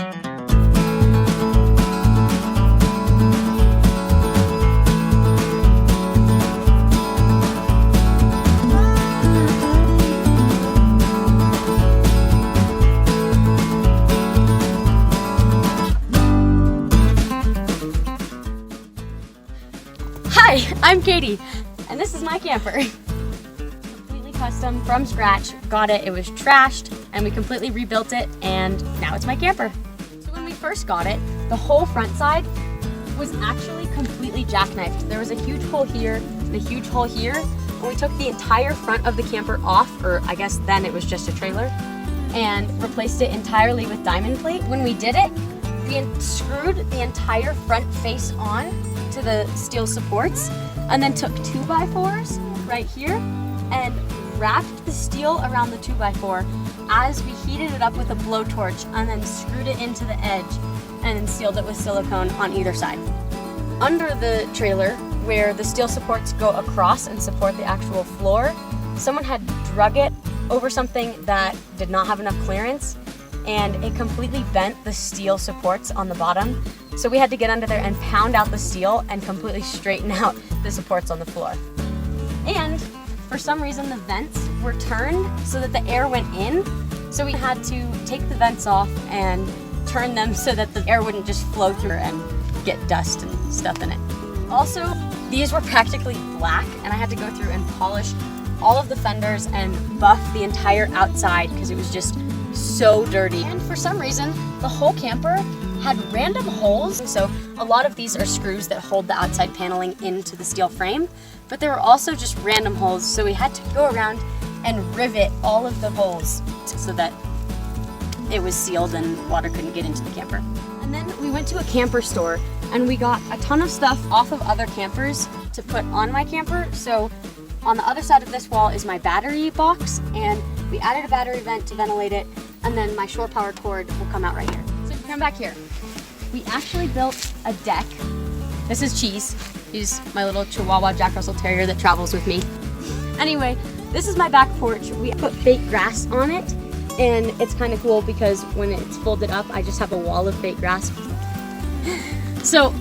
Hi, I'm Katie, and this is my camper. Completely custom, from scratch, got it, it was trashed, and we completely rebuilt it, and now it's my camper. So when we first got it, the whole front side was actually completely jackknifed. There was a huge hole here, and a huge hole here, and we took the entire front of the camper off, or I guess then it was just a trailer, and replaced it entirely with diamond plate. When we did it, we screwed the entire front face on to the steel supports, and then took 2x4s right here and wrapped the steel around the 2x4 as we heated it up with a blowtorch, and then screwed it into the edge and then sealed it with silicone on either side. Under the trailer, where the steel supports go across and support the actual floor, someone had drug it over something that did not have enough clearance, and it completely bent the steel supports on the bottom. So we had to get under there and pound out the steel and completely straighten out the supports on the floor. And for some reason the vents were turned so that the air went in. So we had to take the vents off and turn them so that the air wouldn't just flow through and get dust and stuff in it. Also, these were practically black, and I had to go through and polish all of the fenders and buff the entire outside because it was just so dirty. And for some reason, the whole camper had random holes. So a lot of these are screws that hold the outside paneling into the steel frame, but there were also just random holes. So we had to go around and rivet all of the holes so that it was sealed and water couldn't get into the camper. And then we went to a camper store and we got a ton of stuff off of other campers to put on my camper. So on the other side of this wall is my battery box, and we added a battery vent to ventilate it, and then my shore power cord will come out right here. So if you come back here, we actually built a deck. This is Cheese. He's my little Chihuahua Jack Russell Terrier that travels with me. Anyway, this is my back porch. We put fake grass on it, and it's kind of cool because when it's folded up, I just have a wall of fake grass. So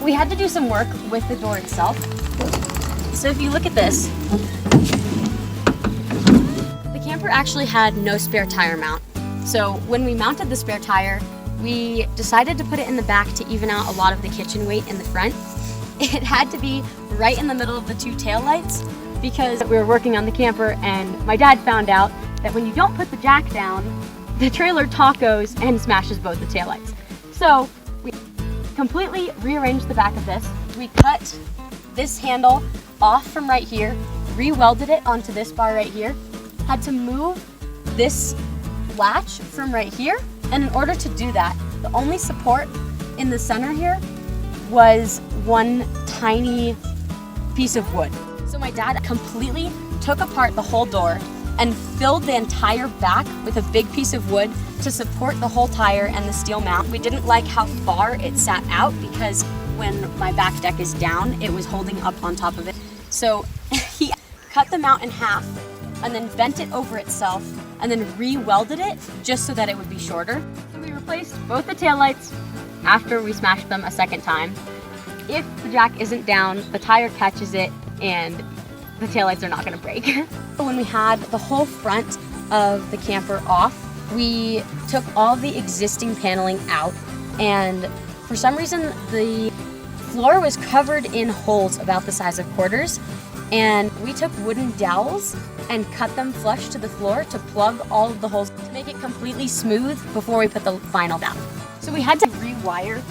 we had to do some work with the door itself. So if you look at this, the camper actually had no spare tire mount. So when we mounted the spare tire, we decided to put it in the back to even out a lot of the kitchen weight in the front. It had to be right in the middle of the two taillights because we were working on the camper, and my dad found out that when you don't put the jack down, the trailer tacos and smashes both the taillights. So we completely rearranged the back of this. We cut this handle off from right here, re-welded it onto this bar right here, had to move this latch from right here, and in order to do that, the only support in the center here was one tiny piece of wood. So my dad completely took apart the whole door and filled the entire back with a big piece of wood to support the whole tire and the steel mount. We didn't like how far it sat out because when my back deck is down, it was holding up on top of it. So he cut the mount in half and then bent it over itself and then re-welded it just so that it would be shorter. So we replaced both the taillights after we smashed them a second time. If the jack isn't down, the tire catches it and the taillights are not gonna break. When we had the whole front of the camper off, we took all the existing paneling out, and for some reason the floor was covered in holes about the size of quarters, and we took wooden dowels and cut them flush to the floor to plug all of the holes to make it completely smooth before we put the final down. So we had to rewire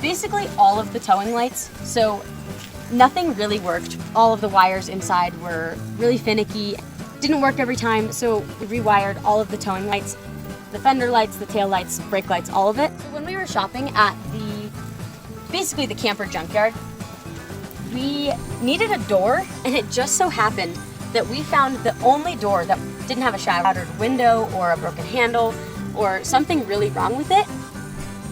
basically all of the towing lights, so nothing really worked. All of the wires inside were really finicky, didn't work every time, so we rewired all of the towing lights, the fender lights, the tail lights, brake lights, all of it. So when we were shopping at basically the camper junkyard, we needed a door, and it just so happened that we found the only door that didn't have a shattered window or a broken handle or something really wrong with it.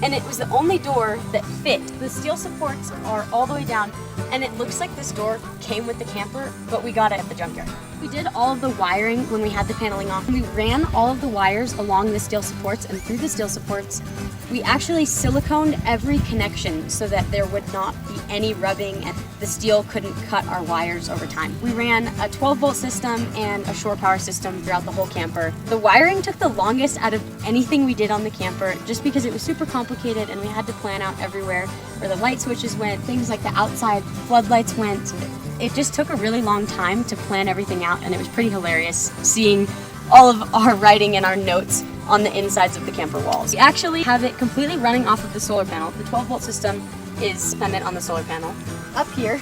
And it was the only door that fit. The steel supports are all the way down, and it looks like this door came with the camper, but we got it at the junkyard. We did all of the wiring when we had the paneling on. We ran all of the wires along the steel supports and through the steel supports. We actually siliconed every connection so that there would not be any rubbing and the steel couldn't cut our wires over time. We ran a 12-volt system and a shore power system throughout the whole camper. The wiring took the longest out of anything we did on the camper just because it was super complicated and we had to plan out everywhere where the light switches went, things like the outside floodlights went. It just took a really long time to plan everything out, and it was pretty hilarious seeing all of our writing and our notes on the insides of the camper walls. We actually have it completely running off of the solar panel. The 12-volt system is dependent on the solar panel. Up here,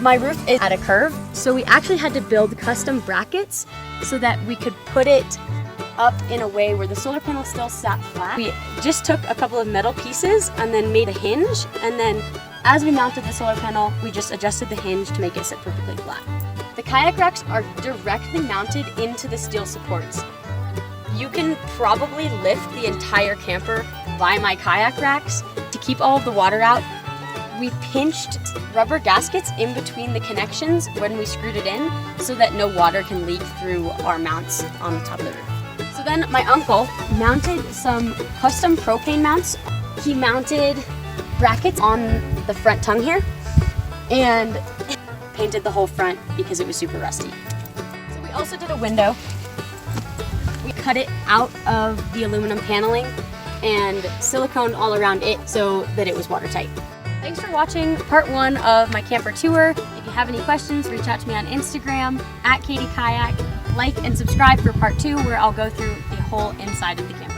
my roof is at a curve, so we actually had to build custom brackets so that we could put it up in a way where the solar panel still sat flat. We just took a couple of metal pieces and then made a hinge, and then as we mounted the solar panel, we just adjusted the hinge to make it sit perfectly flat. The kayak racks are directly mounted into the steel supports. You can probably lift the entire camper by my kayak racks. To keep all of the water out, we pinched rubber gaskets in between the connections when we screwed it in so that no water can leak through our mounts on the top of the roof. So then my uncle mounted some custom propane mounts. He mounted brackets on the front tongue here and painted the whole front because it was super rusty. So we also did a window. We cut it out of the aluminum paneling and siliconed all around it so that it was watertight. Thanks for watching part 1 of my camper tour. If you have any questions, reach out to me on Instagram @KatieKayak. Like and subscribe for part 2 where I'll go through the whole inside of the camper.